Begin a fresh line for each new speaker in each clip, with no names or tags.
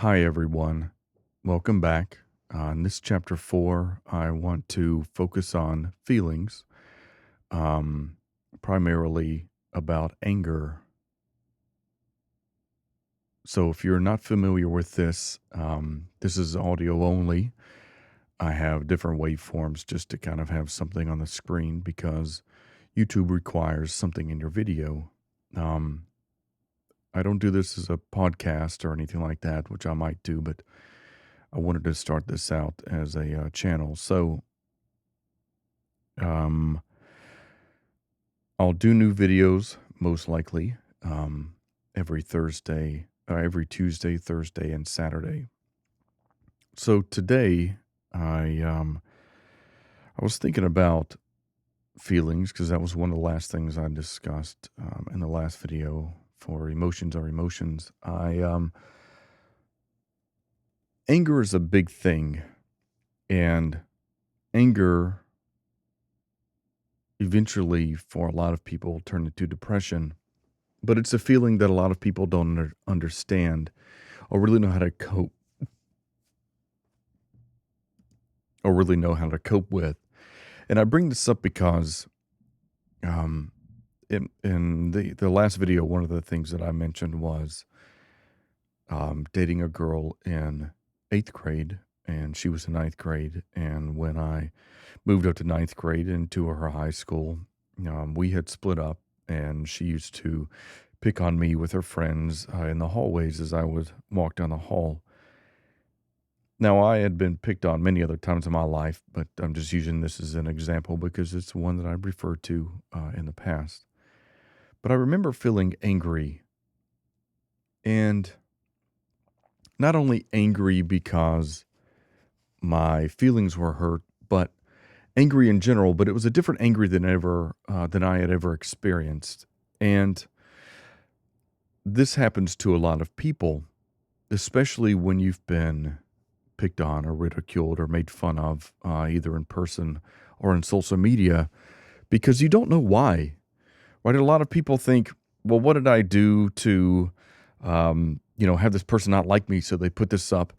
Hi, everyone. Welcome back. In this chapter 4, I want to focus on feelings, um, primarily about anger. So, if you're not familiar with this, this is audio only. I have different waveforms just to kind of have something on the screen because YouTube requires something in your video. Um, I don't do this as a podcast or anything like that, which I might do, but I wanted to start this out as a channel. So, Um, I'll do new videos most likely every Thursday, every Tuesday, Thursday, and Saturday. So today, I was thinking about feelings because that was one of the last things I discussed in the last video for emotions are emotions. Anger is a big thing, and anger eventually, for a lot of people, turned into depression. But it's a feeling that a lot of people don't understand or really know how to cope with. And I bring this up because um, in the last video, one of the things that I mentioned was dating a girl in eighth grade, and she was in ninth grade. And when I moved up to ninth grade into her high school, we had split up, and she used to pick on me with her friends in the hallways as I would walk down the hall. Now, I had been picked on many other times in my life, but I'm just using this as an example because it's one that I've referred to in the past. But I remember feeling angry, and not only angry because my feelings were hurt, but angry in general. But it was a different angry than I had ever experienced, and this happens to a lot of people, especially when you've been picked on or ridiculed or made fun of, either in person or in social media, because you don't know why. Right? A lot of people think, well, what did I do to, have this person not like me? So they put this up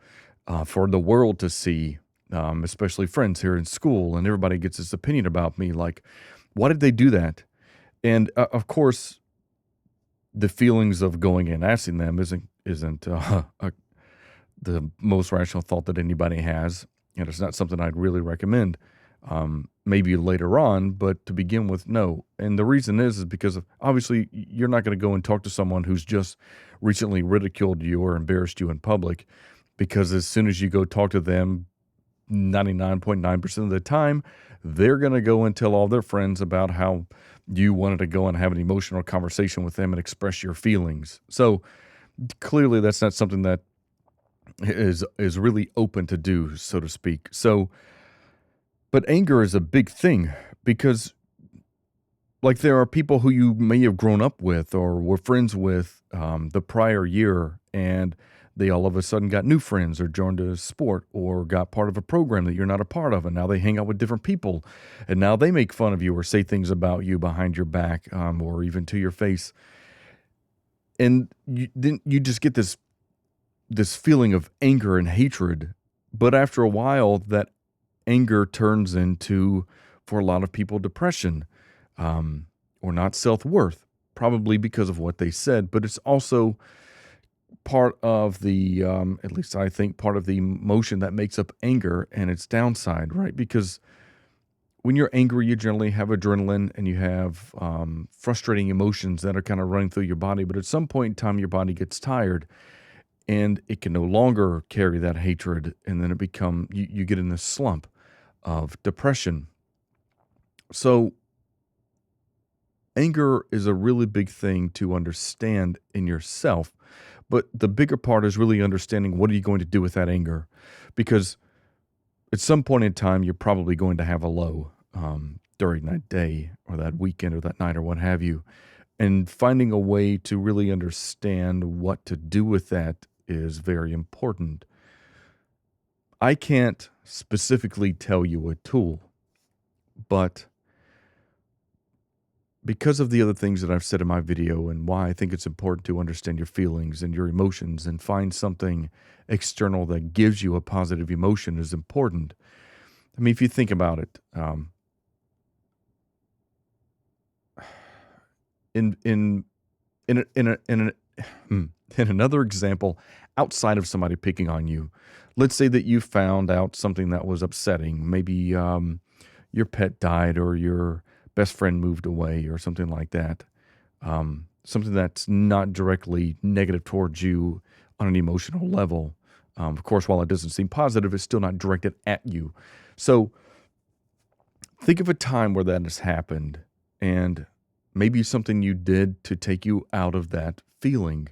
for the world to see, especially friends here in school, and everybody gets this opinion about me. Like, why did they do that? And of course, the feelings of going and asking them isn't the most rational thought that anybody has, and it's not something I'd really recommend. Maybe later on, but to begin with, no. And the reason is because of, obviously you're not going to go and talk to someone who's just recently ridiculed you or embarrassed you in public, because as soon as you go talk to them, 99.9% of the time, they're going to go and tell all their friends about how you wanted to go and have an emotional conversation with them and express your feelings. So clearly that's not something that is really open to do, so to speak. So, but anger is a big thing because, like, there are people who you may have grown up with or were friends with the prior year, and they all of a sudden got new friends or joined a sport or got part of a program that you're not a part of, and now they hang out with different people, and now they make fun of you or say things about you behind your back, or even to your face, and then you just get this feeling of anger and hatred. But after a while, that anger turns into, for a lot of people, depression, or not self-worth, probably because of what they said. But it's also part of the, at least I think, part of the emotion that makes up anger and its downside, right? Because when you're angry, you generally have adrenaline and you have frustrating emotions that are kind of running through your body. But at some point in time, your body gets tired and it can no longer carry that hatred, and then you get in this slump of depression. So anger is a really big thing to understand in yourself, but the bigger part is really understanding what are you going to do with that anger, because at some point in time you're probably going to have a low during that day or that weekend or that night or what have you, and finding a way to really understand what to do with that is very important. I can't specifically tell you a tool, but because of the other things that I've said in my video and why I think it's important to understand your feelings and your emotions and find something external that gives you a positive emotion is important. I mean, if you think about it, in in in another example, outside of somebody picking on you, let's say that you found out something that was upsetting. Maybe your pet died or your best friend moved away or something like that. Something that's not directly negative towards you on an emotional level. Of course, while it doesn't seem positive, it's still not directed at you. So think of a time where that has happened and maybe something you did to take you out of that feeling.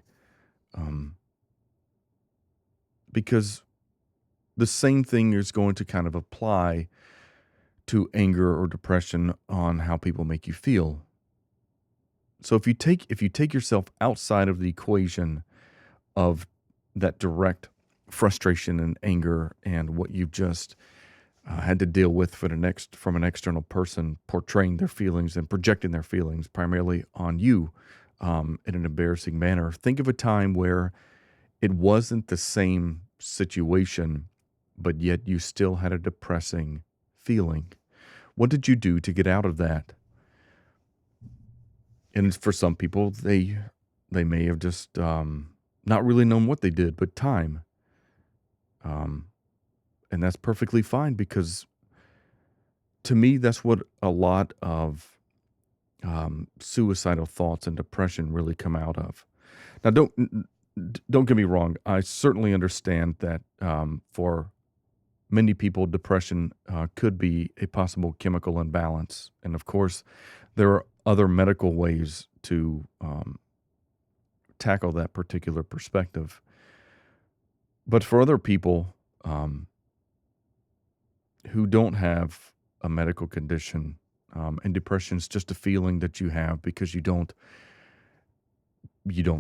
Um, because the same thing is going to kind of apply to anger or depression on how people make you feel. So if you take yourself outside of the equation of that direct frustration and anger and what you've just had to deal with from an external person portraying their feelings and projecting their feelings primarily on you in an embarrassing manner, think of a time where it wasn't the same situation, but yet you still had a depressing feeling. What did you do to get out of that? And for some people, they may have just not really known what they did, but time. Um, and that's perfectly fine because to me, that's what a lot of suicidal thoughts and depression really come out of. Now, don't get me wrong. I certainly understand that for many people, depression could be a possible chemical imbalance, and of course, there are other medical ways to tackle that particular perspective. But for other people who don't have a medical condition, and depression is just a feeling that you have because you don't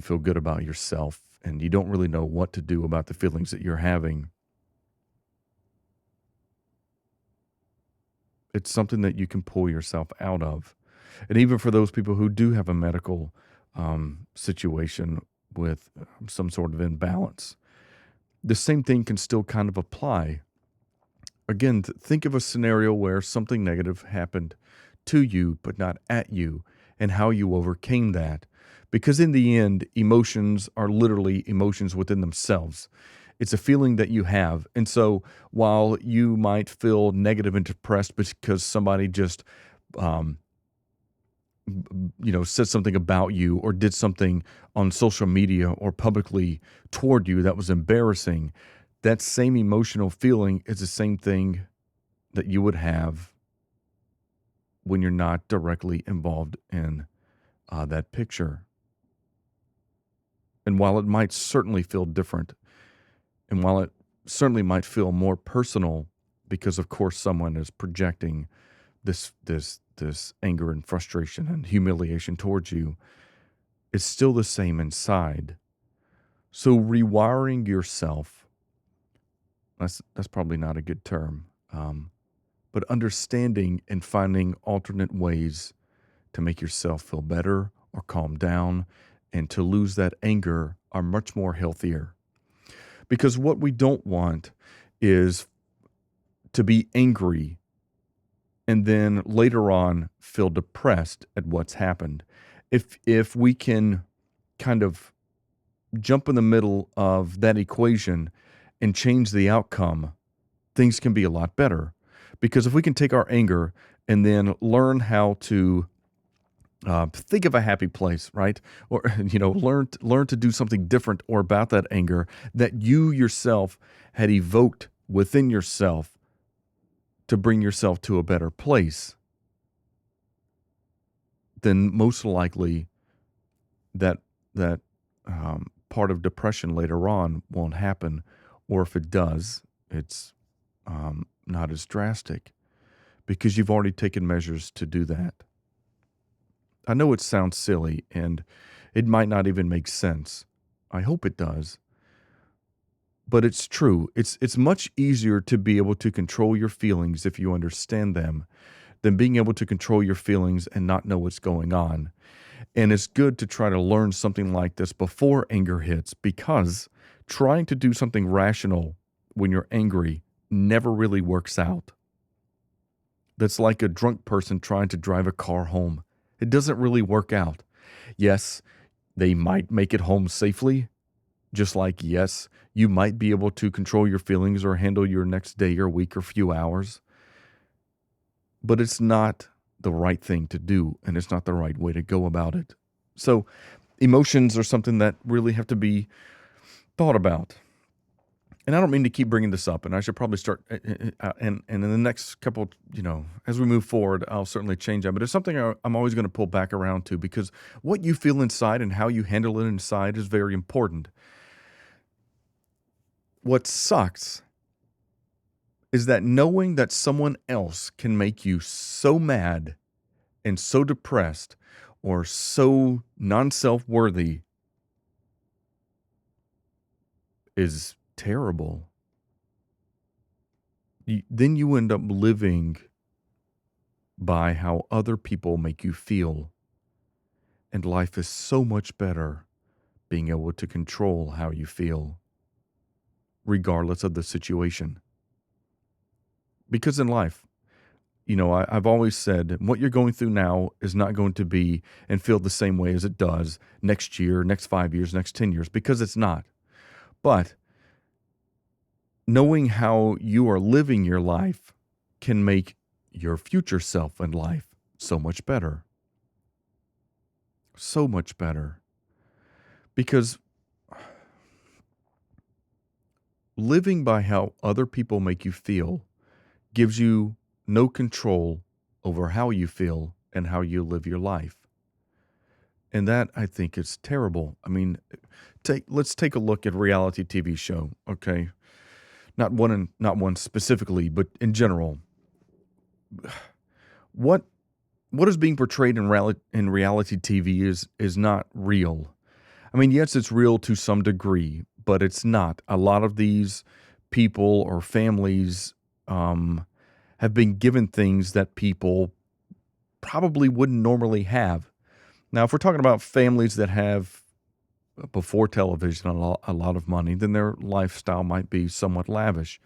feel good about yourself and you don't really know what to do about the feelings that you're having. It's something that you can pull yourself out of. And even for those people who do have a medical situation with some sort of imbalance, the same thing can still kind of apply. Again, think of a scenario where something negative happened to you, but not at you, and how you overcame that. Because in the end, emotions are literally emotions within themselves. It's a feeling that you have. And so while you might feel negative and depressed because somebody just, um, said something about you or did something on social media or publicly toward you that was embarrassing, that same emotional feeling is the same thing that you would have when you're not directly involved in that picture. And while it might certainly feel different, and while it certainly might feel more personal, because of course someone is projecting this anger and frustration and humiliation towards you, it's still the same inside. So rewiring yourself, that's probably not a good term, but understanding and finding alternate ways to make yourself feel better or calm down and to lose that anger are much more healthier. Because what we don't want is to be angry and then later on feel depressed at what's happened. If we can kind of jump in the middle of that equation and change the outcome, things can be a lot better. Because if we can take our anger and then learn how to think of a happy place, right? Or learn to do something different or about that anger that you yourself had evoked within yourself to bring yourself to a better place, then most likely that part of depression later on won't happen, or if it does, it's not as drastic because you've already taken measures to do that. I know it sounds silly and it might not even make sense. I hope it does. But it's true. It's much easier to be able to control your feelings if you understand them than being able to control your feelings and not know what's going on. And it's good to try to learn something like this before anger hits, because trying to do something rational when you're angry never really works out. That's like a drunk person trying to drive a car home. It doesn't really work out. Yes, they might make it home safely, just like, yes, you might be able to control your feelings or handle your next day or week or few hours, but it's not the right thing to do, and it's not the right way to go about it. So emotions are something that really have to be thought about. And I don't mean to keep bringing this up, and I should probably start, and in the next couple, as we move forward, I'll certainly change that. But it's something I'm always going to pull back around to, because what you feel inside and how you handle it inside is very important. What sucks is that knowing that someone else can make you so mad and so depressed or so non-self-worthy is terrible. Then you end up living by how other people make you feel. And life is so much better being able to control how you feel, regardless of the situation. Because in life, I've always said what you're going through now is not going to be and feel the same way as it does next year, next 5 years, next 10 years, because it's not. But knowing how you are living your life can make your future self in life so much better. So much better. Because living by how other people make you feel gives you no control over how you feel and how you live your life. And that, I think, is terrible. I mean, let's take a look at a reality TV show, okay? Not one specifically, but in general. What is being portrayed in reality TV is not real. I mean, yes, it's real to some degree, but it's not. A lot of these people or families have been given things that people probably wouldn't normally have. Now, if we're talking about families that have, before television, a lot of money, then their lifestyle might be somewhat lavish.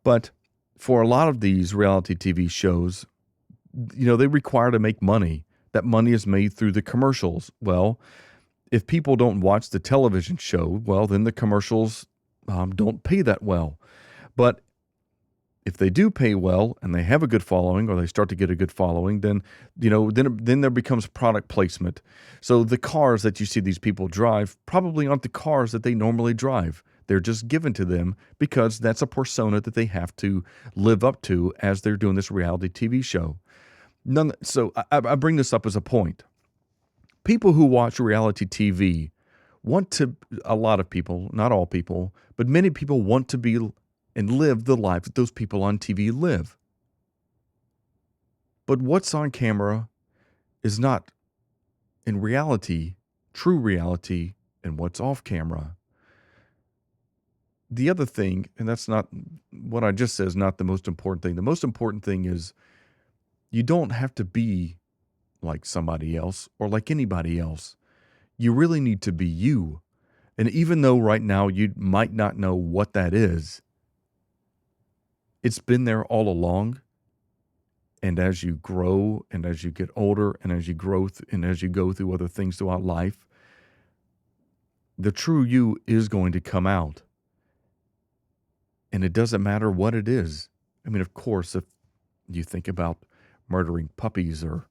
But for a lot of these reality TV shows, they require to make money. That money is made through the commercials. Well, if people don't watch the television show, well, then the commercials don't pay that well. But if they do pay well and they have a good following, or they start to get a good following, then then there becomes product placement. So the cars that you see these people drive probably aren't the cars that they normally drive. They're just given to them because that's a persona that they have to live up to as they're doing this reality TV show. So I bring this up as a point. People who watch reality TV a lot of people, not all people, but many people want to be and live the life that those people on TV live. But what's on camera is not, in reality, true reality, and what's off camera. The other thing, and that's not what I just said, is not the most important thing. The most important thing is you don't have to be like somebody else or like anybody else. You really need to be you. And even though right now you might not know what that is, it's been there all along. And as you grow and as you get older and as you grow and as you go through other things throughout life, the true you is going to come out. And it doesn't matter what it is. I mean, of course, if you think about murdering puppies or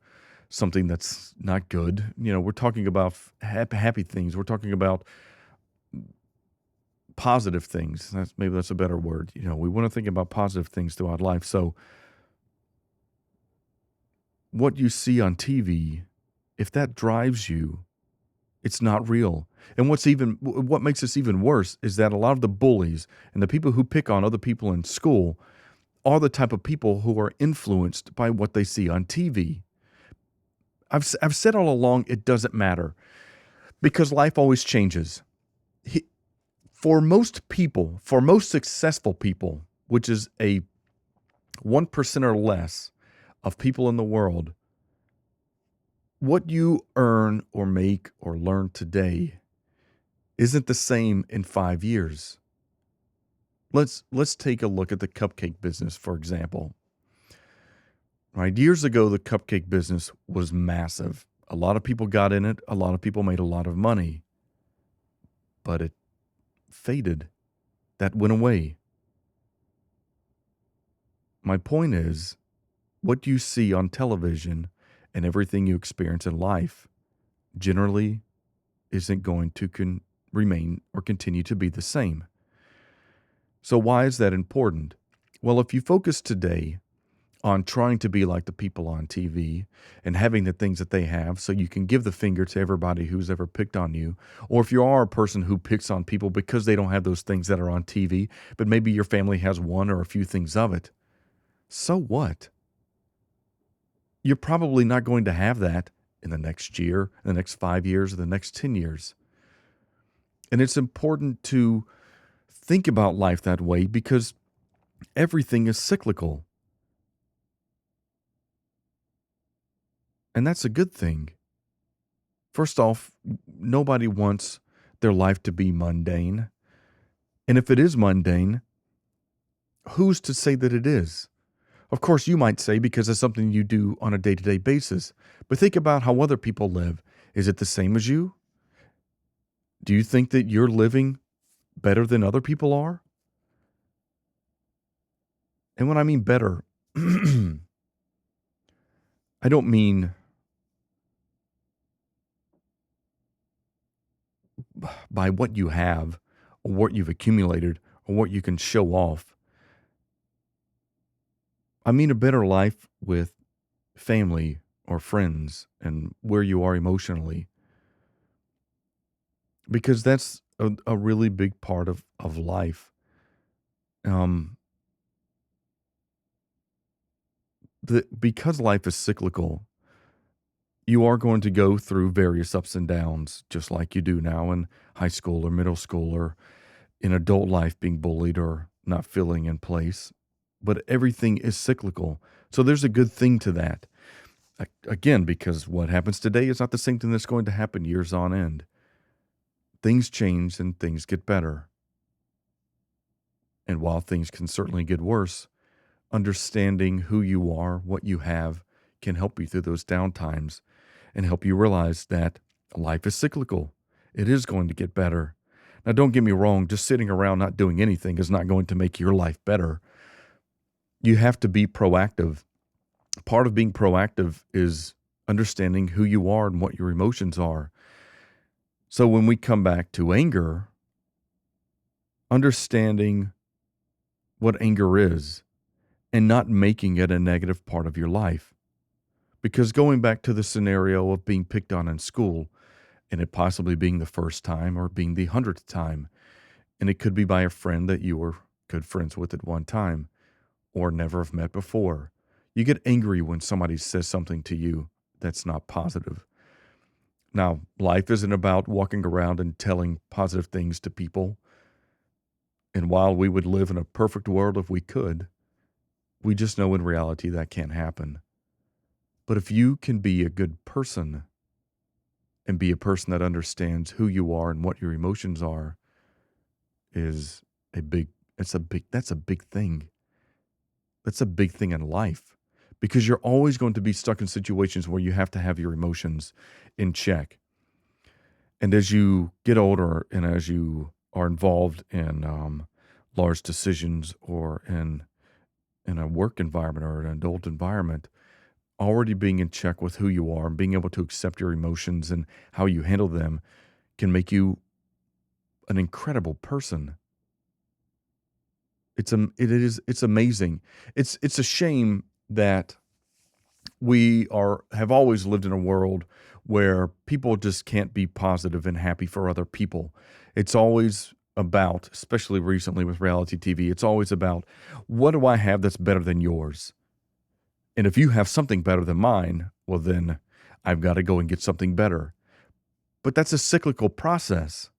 something that's not good, we're talking about happy things. We're talking about positive things. Maybe that's a better word. We want to think about positive things throughout life. So what you see on TV, if that drives you, it's not real. And what makes this even worse is that a lot of the bullies and the people who pick on other people in school are the type of people who are influenced by what they see on TV. I've said all along, it doesn't matter, because life always changes. For most people, for most successful people, which is a 1% or less of people in the world, what you earn or make or learn today isn't the same in 5 years. Let's take a look at the cupcake business, for example. Right? Years ago, the cupcake business was massive. A lot of people got in it. A lot of people made a lot of money, but it faded. That went away. My point is, what you see on television and everything you experience in life generally isn't going to remain or continue to be the same. So why is that important? Well, if you focus today on trying to be like the people on TV and having the things that they have so you can give the finger to everybody who's ever picked on you, or if you are a person who picks on people because they don't have those things that are on TV, but maybe your family has one or a few things of it, so what? You're probably not going to have that in the next year, in the next 5 years, or the next 10 years. And it's important to think about life that way because everything is cyclical. And that's a good thing. First off, nobody wants their life to be mundane. And if it is mundane, who's to say that it is? Of course, you might say because it's something you do on a day-to-day basis. But think about how other people live. Is it the same as you? Do you think that you're living better than other people are? And when I mean better, I don't mean by what you have or what you've accumulated or what you can show off. I mean a better life with family or friends and where you are emotionally. Because that's a really big part of life. Um, because life is cyclical, you are going to go through various ups and downs, just like you do now in high school or middle school or in adult life being bullied or not filling in place. But everything is cyclical. So there's a good thing to that. Again, because what happens today is not the same thing that's going to happen years on end. Things change and things get better. And while things can certainly get worse, understanding who you are, what you have, can help you through those down times and help you realize that life is cyclical. It is going to get better. Now, don't get me wrong, just sitting around not doing anything is not going to make your life better. You have to be proactive. Part of being proactive is understanding who you are and what your emotions are. So when we come back to anger, understanding what anger is and not making it a negative part of your life. Because going back to the scenario of being picked on in school and it possibly being the first time or being the 100th time, and it could be by a friend that you were good friends with at one time or never have met before. You get angry when somebody says something to you that's not positive. Now, life isn't about walking around and telling positive things to people. And while we would live in a perfect world if we could, we just know in reality that can't happen. But if you can be a good person and be a person that understands who you are and what your emotions are, that's a big thing. That's a big thing in life because you're always going to be stuck in situations where you have to have your emotions in check. And as you get older and as you are involved in large decisions or in a work environment or an adult environment, already being in check with who you are and being able to accept your emotions and how you handle them can make you an incredible person. It's amazing. It's a shame that we have always lived in a world where people just can't be positive and happy for other people. It's always about, especially recently with reality TV, it's always about, what do I have that's better than yours? And if you have something better than mine, well, then I've got to go and get something better. But that's a cyclical process.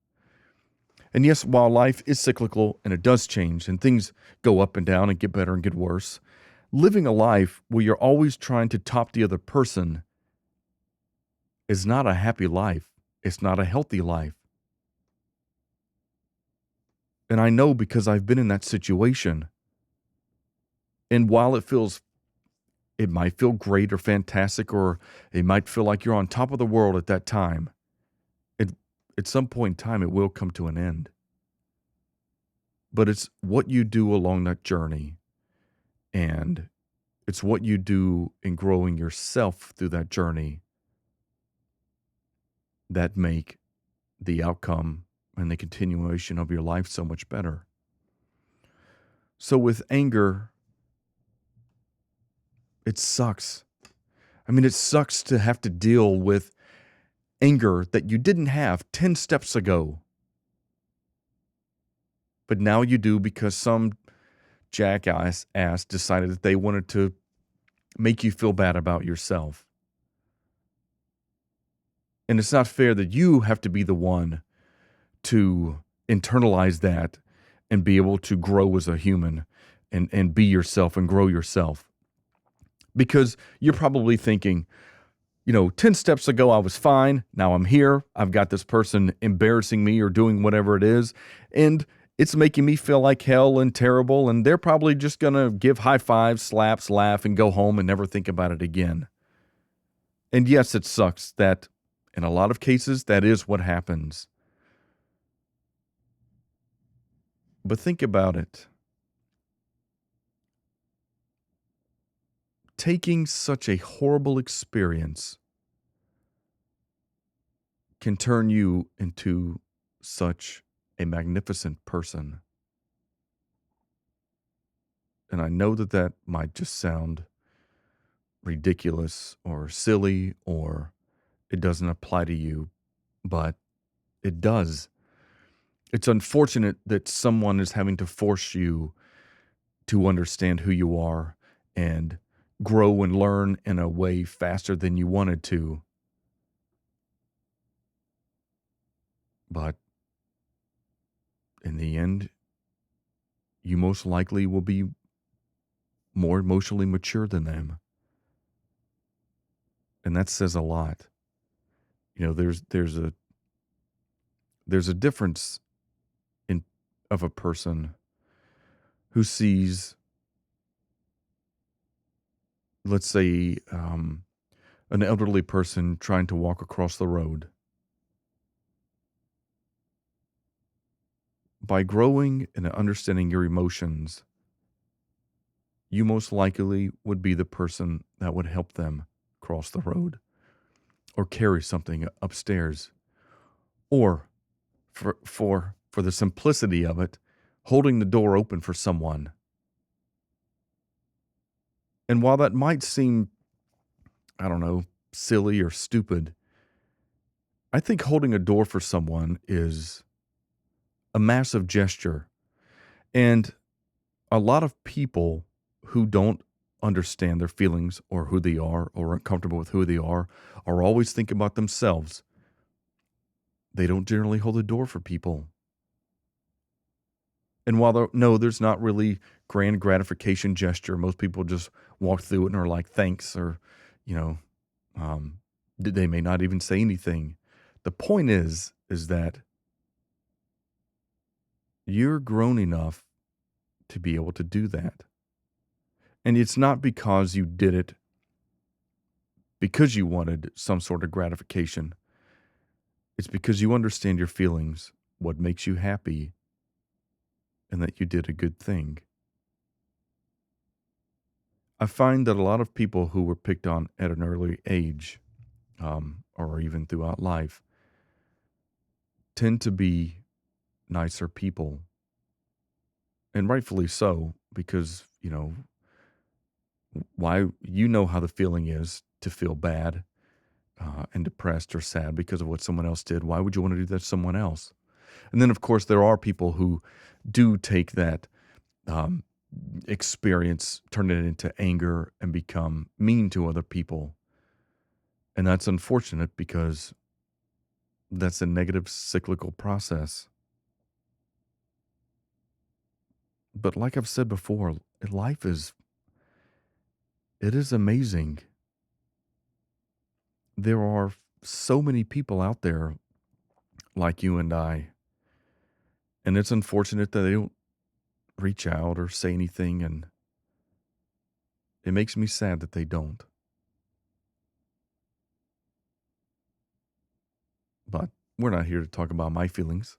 And yes, while life is cyclical and it does change and things go up and down and get better and get worse, Living a life where you're always trying to top the other person is not a happy life. It's not a healthy life. And I know because I've been in that situation. And while it might feel great or fantastic, or it might feel like you're on top of the world at that time, it, at some point in time, it will come to an end. But it's what you do along that journey, and it's what you do in growing yourself through that journey that make the outcome and the continuation of your life so much better. So with anger, it sucks. I mean, it sucks to have to deal with anger that you didn't have 10 steps ago. But now you do because some jackass decided that they wanted to make you feel bad about yourself. And it's not fair that you have to be the one to internalize that and be able to grow as a human and be yourself and grow yourself. Because you're probably thinking, 10 steps ago I was fine. Now I'm here. I've got this person embarrassing me or doing whatever it is. And it's making me feel like hell and terrible. And they're probably just going to give high fives, slaps, laugh, and go home and never think about it again. And yes, it sucks that in a lot of cases, that is what happens. But think about it. Taking such a horrible experience can turn you into such a magnificent person. And I know that that might just sound ridiculous or silly or it doesn't apply to you, but it does. It's unfortunate that someone is having to force you to understand who you are and grow and learn in a way faster than you wanted to. But in the end, you most likely will be more emotionally mature than them. And that says a lot. There's a difference in of a person who sees, let's say, an elderly person trying to walk across the road. By growing and understanding your emotions, you most likely would be the person that would help them cross the road or carry something upstairs, or for the simplicity of it, holding the door open for someone. And while that might seem, I don't know, silly or stupid, I think holding a door for someone is a massive gesture. And a lot of people who don't understand their feelings or who they are or aren't comfortable with who they are always thinking about themselves. They don't generally hold the door for people. And while there's not really grand gratification gesture, most people just walk through it and are like, thanks, or, you know, they may not even say anything. The point is that you're grown enough to be able to do that. And it's not because you did it because you wanted some sort of gratification. It's because you understand your feelings, what makes you happy, and that you did a good thing. I find that a lot of people who were picked on at an early age, or even throughout life, tend to be nicer people. And rightfully so, because, you know how the feeling is to feel bad and depressed or sad because of what someone else did. Why would you want to do that to someone else? And then, of course, there are people who do take that experience, turn it into anger, and become mean to other people. And that's unfortunate because that's a negative cyclical process. But like I've said before, life is It is amazing. There are so many people out there like you and I, and it's unfortunate that they don't reach out or say anything, and it makes me sad that they don't. But we're not here to talk about my feelings.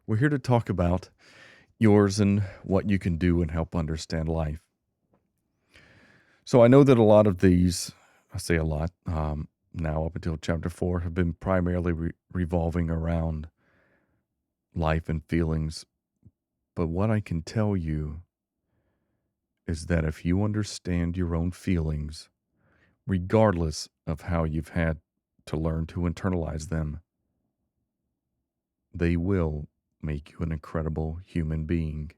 We're here to talk about yours and what you can do and help understand life. So I know that a lot of these, I say a lot, now up until chapter 4, have been primarily revolving around life and feelings. But what I can tell you is that if you understand your own feelings, regardless of how you've had to learn to internalize them, they will make you an incredible human being.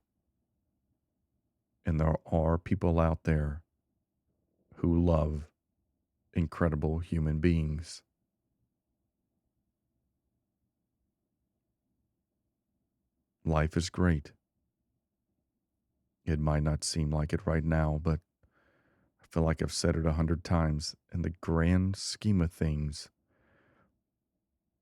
And there are people out there who love incredible human beings. Life is great. It might not seem like it right now, but I feel like I've said it 100 times. In the grand scheme of things,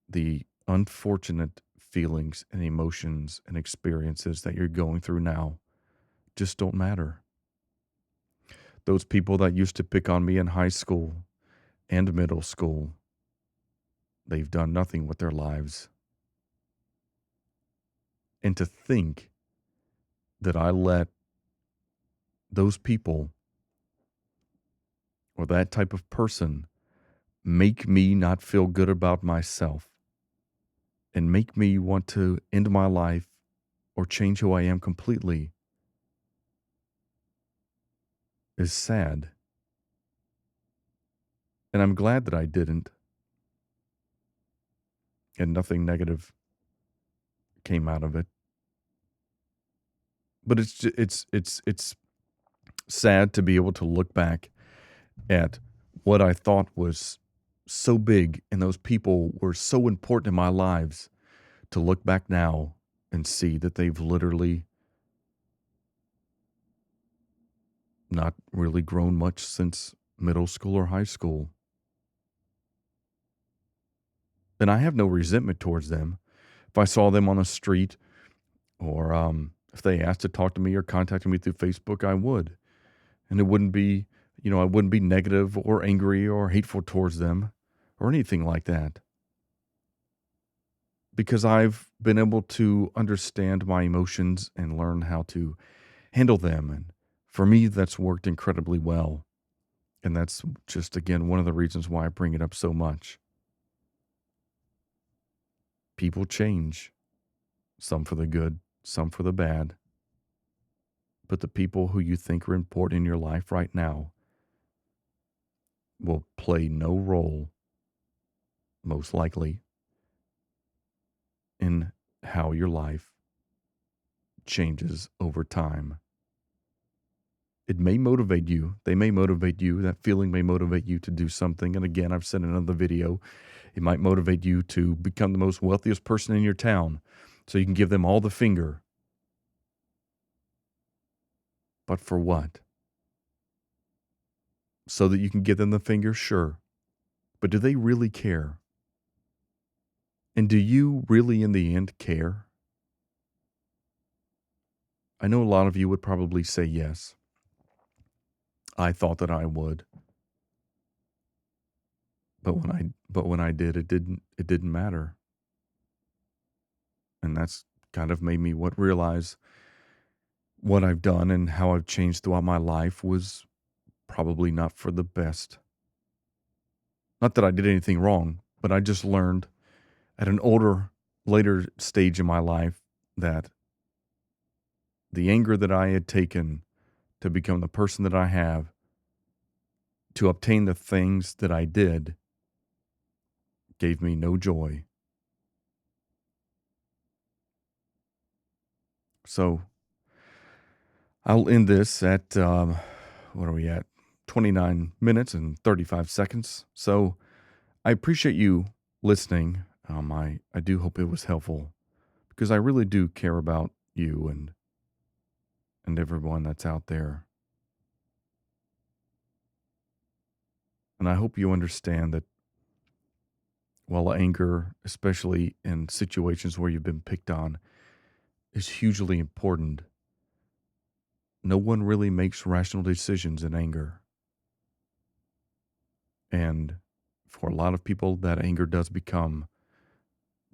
the unfortunate feelings and emotions and experiences that you're going through now just don't matter. Those people that used to pick on me in high school and middle school, they've done nothing with their lives. And to think that I let those people or that type of person make me not feel good about myself and make me want to end my life or change who I am completely is sad. And I'm glad that I didn't, and nothing negative came out of it. But it's sad to be able to look back at what I thought was so big and those people were so important in my lives, to look back now and see that they've literally not really grown much since middle school or high school. And I have no resentment towards them. If I saw them on the street or if they asked to talk to me or contacted me through Facebook, I would. And it wouldn't be, I wouldn't be negative or angry or hateful towards them or anything like that. Because I've been able to understand my emotions and learn how to handle them. And for me, that's worked incredibly well. And that's just, again, one of the reasons why I bring it up so much. People change, some for the good, some for the bad. But the people who you think are important in your life right now will play no role, most likely, in how your life changes over time. It may motivate you. They may motivate you. That feeling may motivate you to do something. And again, I've said in another video, it might motivate you to become the most wealthiest person in your town so you can give them all the finger. But for what? So that you can give them the finger? Sure. But do they really care? And do you really, in the end, care? I know a lot of you would probably say yes. I thought that I would. But when I did, it didn't matter. And that's kind of made me realize what I've done and how I've changed throughout my life was probably not for the best. Not that I did anything wrong, but I just learned at an later stage in my life that the anger that I had taken to become the person that I have, to obtain the things that I did, gave me no joy. So I'll end this at, what are we at? 29 minutes and 35 seconds. So I appreciate you listening. I do hope it was helpful because I really do care about you and everyone that's out there. And I hope you understand that while anger, especially in situations where you've been picked on, is hugely important, no one really makes rational decisions in anger. And for a lot of people, that anger does become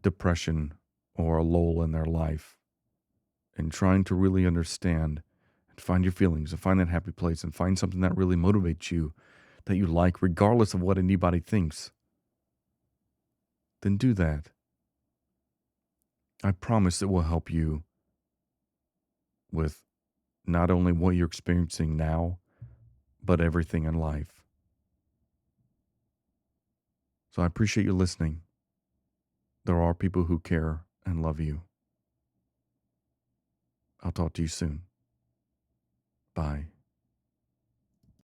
depression or a lull in their life. And trying to really understand and find your feelings and find that happy place and find something that really motivates you, that you like, regardless of what anybody thinks, then do that. I promise it will help you with not only what you're experiencing now, but everything in life. So I appreciate you listening. There are people who care and love you. I'll talk to you soon. Bye.